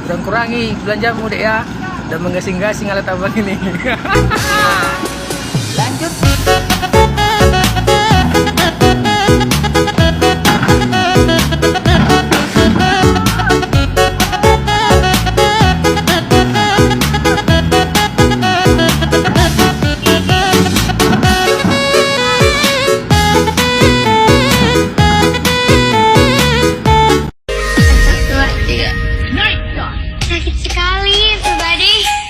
kurang-kurangi belanjamu dek ya, dan menggasing-gasing alat abang ini. Lanjut. Dua, tiga. Sakit sekali, everybody.